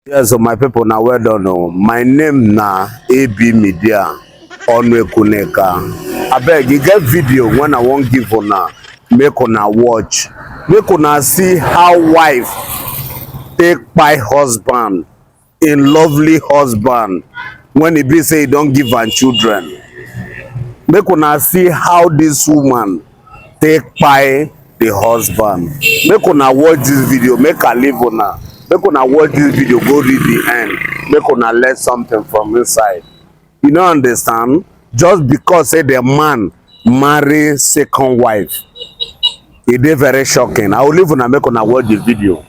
Yes, so my people, now well done. Oh. My name na AB Media Onwekuneka. I beg you get video when I won't give una make una watch. Make una see how wife take by husband, in lovely husband, when he be say he don't give her children. Make una see how this woman take by the husband. Make una watch this video, make her leave una. Make una watch this video, go read the end. Make una learn something from inside. You don't understand? Just because say the man marry second wife, it is very shocking. I will leave una make una watch the video.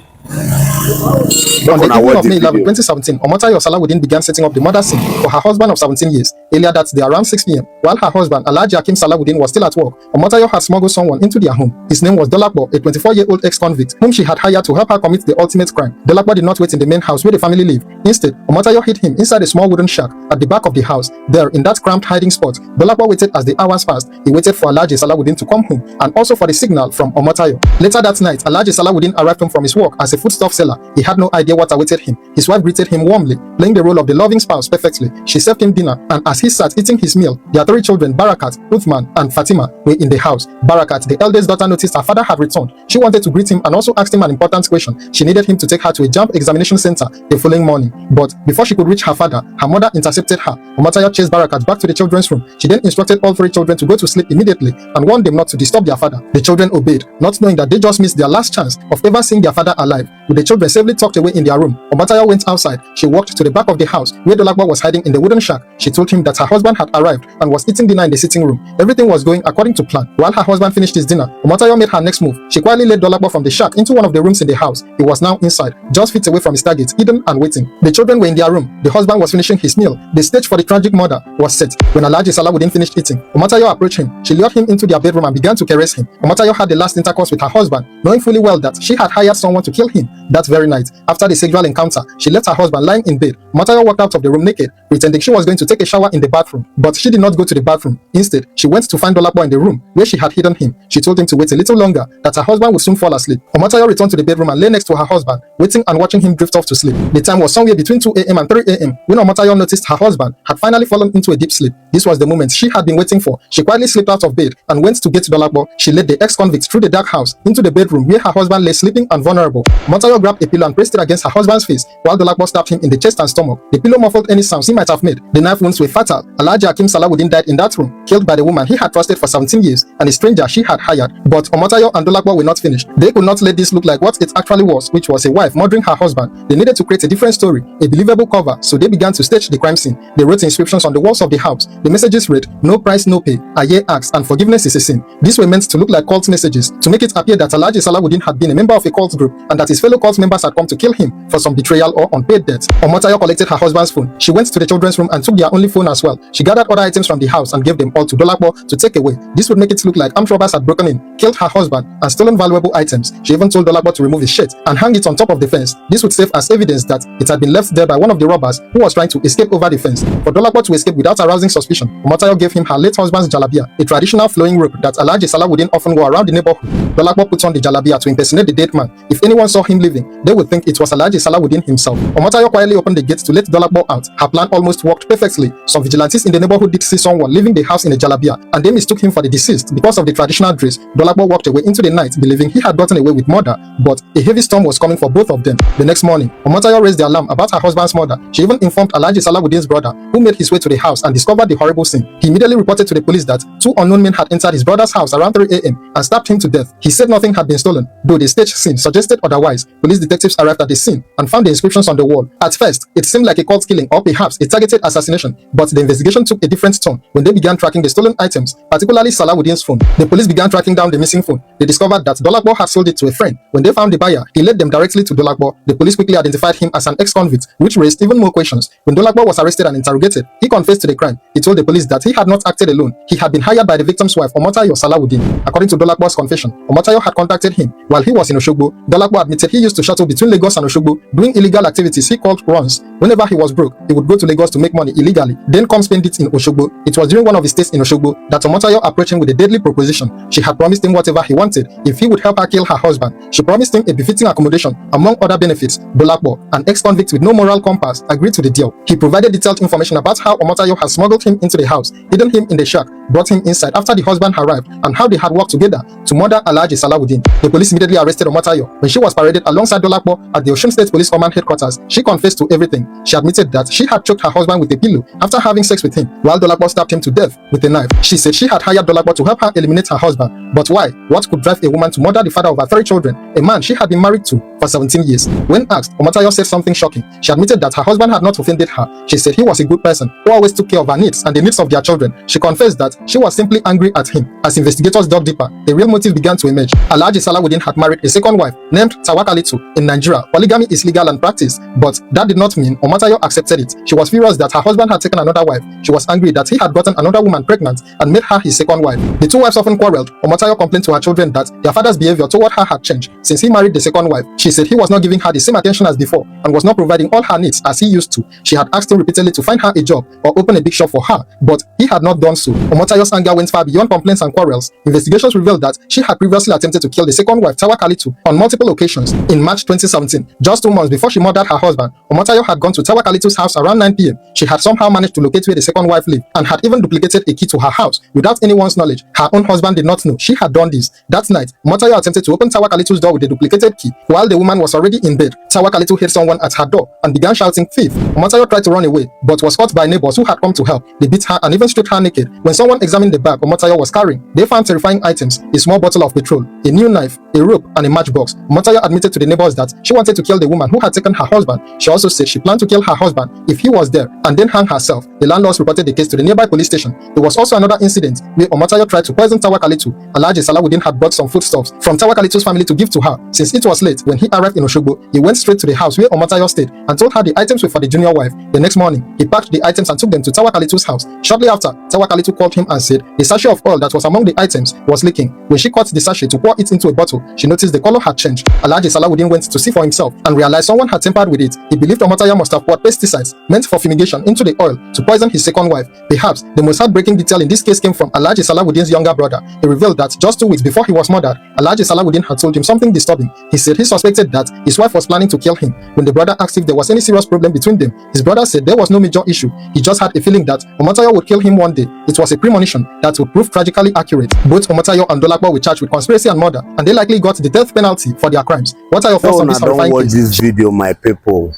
On the evening of May 11, 2017, Omotayo Salawudeen began setting up the murder scene for her husband of 17 years. Earlier that day, around 6 p.m., while her husband, Alhaji Akim Salawudeen, was still at work, Omotayo had smuggled someone into their home. His name was Dolapo, a 24-year-old ex-convict, whom she had hired to help her commit the ultimate crime. Dolapo did not wait in the main house where the family lived. Instead, Omotayo hid him inside a small wooden shack at the back of the house. There, in that cramped hiding spot, Dolapo waited as the hours passed. He waited for Alhaji Salawudeen to come home and also for the signal from Omotayo. Later that night, Alhaji Salawudeen arrived home from his work as a foodstuff seller. He had no idea what awaited him. His wife greeted him warmly, playing the role of the loving spouse perfectly. She served him dinner, and as he sat eating his meal, their 3 children, Barakat, Uthman, and Fatima, were in the house. Barakat, the eldest daughter, noticed her father had returned. She wanted to greet him and also asked him an important question. She needed him to take her to a JAMB examination center the following morning. But before she could reach her father, her mother intercepted her. Omotayo chased Barakat back to the children's room. She then instructed all 3 children to go to sleep immediately and warned them not to disturb their father. The children obeyed, not knowing that they just missed their last chance of ever seeing their father alive. With the children safely tucked away in their room, Omotayo went outside. She walked to the back of the house where Dolapo was hiding in the wooden shack. She told him that her husband had arrived and was eating dinner in the sitting room. Everything was going according to plan. While her husband finished his dinner, Omotayo made her next move. She quietly led Dolapo from the shack into one of the rooms in the house. He was now inside, just feet away from his target, hidden and waiting. The children were in their room. The husband was finishing his meal. The stage for the tragic murder was set. When Alhaji Salawudeen finished eating, Omotayo approached him. She lured him into their bedroom and began to caress him. Omotayo had the last intercourse with her husband, knowing fully well that she had hired someone to kill him that very night. After the sexual encounter, she left her husband lying in bed. Omotayo walked out of the room naked, pretending she was going to take a shower in the bathroom. But she did not go to the bathroom. Instead, she went to find Dolapo in the room where she had hidden him. She told him to wait a little longer, that her husband would soon fall asleep. Omotayo returned to the bedroom and lay next to her husband, waiting and watching him drift off to sleep. The time was somewhere between 2 a.m. and 3 a.m. when Omotayo noticed her husband had finally fallen into a deep sleep. This was the moment she had been waiting for. She quietly slipped out of bed and went to get Dolapo. She led the ex-convict through the dark house into the bedroom where her husband lay sleeping and vulnerable. Omotayo grabbed a pillow and pressed it against her husband's face while Dolapo stabbed him in the chest and stomach. The pillow muffled any sounds he might have made. The knife wounds were fatal. Alhaji Akim Salawudeen died in that room, killed by the woman he had trusted for 17 years and a stranger she had hired. But Omotayo and Dolapo were not finished. They could not let this look like what it actually was, which was a wife murdering her husband. They needed to create a different story, a believable cover, so they began to stage the crime scene. They wrote inscriptions on the walls of the house. The messages read, "No price, no pay, Aye asks, and forgiveness is a sin." These were meant to look like cult messages, to make it appear that Alhaji Salawudeen had been a member of a cult group and that his fellow cult members had come to kill him for some betrayal or unpaid debts. Omotayo collected her husband's phone. She went to the children's room and took their only phone as well. She gathered other items from the house and gave them all to Dolapo to take away. This would make it look like armed robbers had broken in, killed her husband, and stolen valuable items. She even told Dolapo to remove his shirt and hang it on top of the fence. This would serve as evidence that it had been left there by one of the robbers who was trying to escape over the fence. For Dolapo to escape without arousing suspicion, Omotayo gave him her late husband's jalabia, a traditional flowing robe that Alhaji Salawudeen often wore around the neighborhood. Dolapo put on the jalabia to impersonate the dead man. If anyone saw him leaving, they would think it was Alhaji Salawudeen himself. Omotayo quietly opened the gate to let Dolapo out. Her plan almost worked perfectly. Some vigilantes in the neighborhood did see someone leaving the house in a jalabia, and they mistook him for the deceased because of the traditional dress. Dolapo walked away into the night, believing he had gotten away with murder, but a heavy storm was coming for both of them. The next morning, Omotayo raised the alarm about her husband's murder. She even informed Alhaji Salawudeen's brother, who made his way to the house and discovered the horrible scene. He immediately reported to the police that 2 unknown men had entered his brother's house around 3 a.m. and stabbed him to death. He said nothing had been stolen, though the staged scene suggested otherwise. Police detectives arrived at the scene and found the inscriptions on the wall. At first, it seemed like a cult killing or perhaps a targeted assassination, but the investigation took a different turn when they began tracking the stolen items, particularly Salawudeen's phone. The police began tracking down the missing phone. They discovered that Dolapo had sold it to a friend. When they found the buyer, he led them directly to Dolapo. The police quickly identified him as an ex-convict, which raised even more questions. When Dolapo was arrested and interrogated, he confessed to the crime. He told the police that he had not acted alone. He had been hired by the victim's wife, Omotayo Salawudeen. According to Dolapo's confession, Omotayo had contacted him while he was in Oshogbo. Dolapo admitted he used to shut shuttle between Lagos and Oshogbo doing illegal activities he called runs. Whenever he was broke, he would go to Lagos to make money illegally, then come spend it in Oshogbo. It was during one of his stays in Oshogbo that Omotayo approached him with a deadly proposition. She had promised him whatever he wanted if he would help her kill her husband. She promised him a befitting accommodation, among other benefits. Dolapo, an ex-convict with no moral compass, agreed to the deal. He provided detailed information about how Omotayo had smuggled him into the house, hidden him in the shack, brought him inside after the husband arrived, and how they had worked together to murder Alhaji Salawudeen. The police immediately arrested Omotayo. When she was paraded alongside Dolapo at the Osun State Police Command headquarters, she confessed to everything. She admitted that she had choked her husband with a pillow after having sex with him, while Dolapo stabbed him to death with a knife. She said she had hired Dolapo to help her eliminate her husband. But why? What could drive a woman to murder the father of her 3 children, a man she had been married to for 17 years? When asked, Omotayo said something shocking. She admitted that her husband had not offended her. She said he was a good person who always took care of her needs and the needs of their children. She confessed that she was simply angry at him. As investigators dug deeper, the real motive began to emerge. Alhaji Salawudeen had married a second wife named Tawakalitu. In Nigeria, polygamy is legal and practiced, but that did not mean Omotayo accepted it. She was furious that her husband had taken another wife. She was angry that he had gotten another woman pregnant and made her his second wife. The 2 wives often quarreled. Omotayo complained to her children that their father's behavior toward her had changed since he married the second wife. She said he was not giving her the same attention as before and was not providing all her needs as he used to. She had asked him repeatedly to find her a job or open a big shop for her, but he had not done so. Omotayo's anger went far beyond complaints and quarrels. Investigations revealed that she had previously attempted to kill the second wife, Tawakalitu, on multiple occasions. In March 2017, just 2 months before she murdered her husband, Omotayo had gone to Tawakalitu's house around 9 p.m. She had somehow managed to locate where the second wife lived and had even duplicated a key to her house without anyone's knowledge. Her own husband did not know she had done this. That night, Omotayo attempted to open Tawakalitu's door with a duplicated key. While the woman was already in bed, Tawakalitu heard someone at her door and began shouting, "Thief!" Omotayo tried to run away, but was caught by neighbors who had come to help. They beat her and even stripped her naked. When someone examined the bag Omotayo was carrying, they found terrifying items: a small bottle of petrol, a new knife, a rope, and a matchbox. Omotayo admitted to the neighbors that she wanted to kill the woman who had taken her husband. She also said she planned to kill her husband if he was there and then hang herself. The landlords reported the case to the nearby police station. There was also another incident where Omotayo tried to poison Tawakalitu. Alhaji Salawudeen had brought some foodstuffs from Tawakalitu's family to give to her. Since it was late when he arrived in Oshogbo, he went straight to the house where Omotayo stayed and told her the items were for the junior wife. The next morning, he packed the items and took them to Tawakalitu's house. Shortly after, Tawakalitu called him and said the sachet of oil that was among the items was leaking. When she cut the sachet to pour it into a bottle, she noticed the color had changed. Alhaji Salawudeen went to see for himself and realized someone had tampered with it. He believed Omotayo must have poured pesticides meant for fumigation into the oil to poison his second wife. Perhaps the most heartbreaking detail in this case came from Alhaji Salawudeen's younger brother. He revealed that just 2 weeks before he was murdered, Alhaji Salawudeen had told him something disturbing. He said he suspected that his wife was planning to kill him. When the brother asked if there was any serious problem between them, his brother said there was no major issue. He just had a feeling that Omotayo would kill him one day. It was a premonition that would prove tragically accurate. Both Omotayo and Dolapo were charged with conspiracy and murder, and they likely got the death penalty for their crimes. What are your thoughts on this horrifying case? Don't watch this video, my people.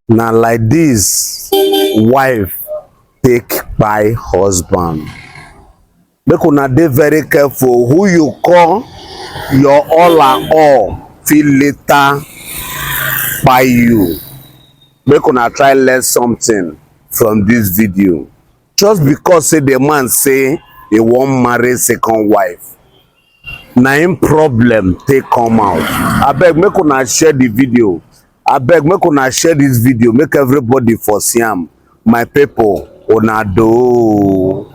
Now, like this, wife take by husband. Make una dey very careful who you call your all and all. Feel later by you. Make una try learn something from this video. Just because say the man say he won't marry second wife, na him problem take come out. Abeg make una share the video. Abeg make una share this video. Make everybody for see am. My people, una do.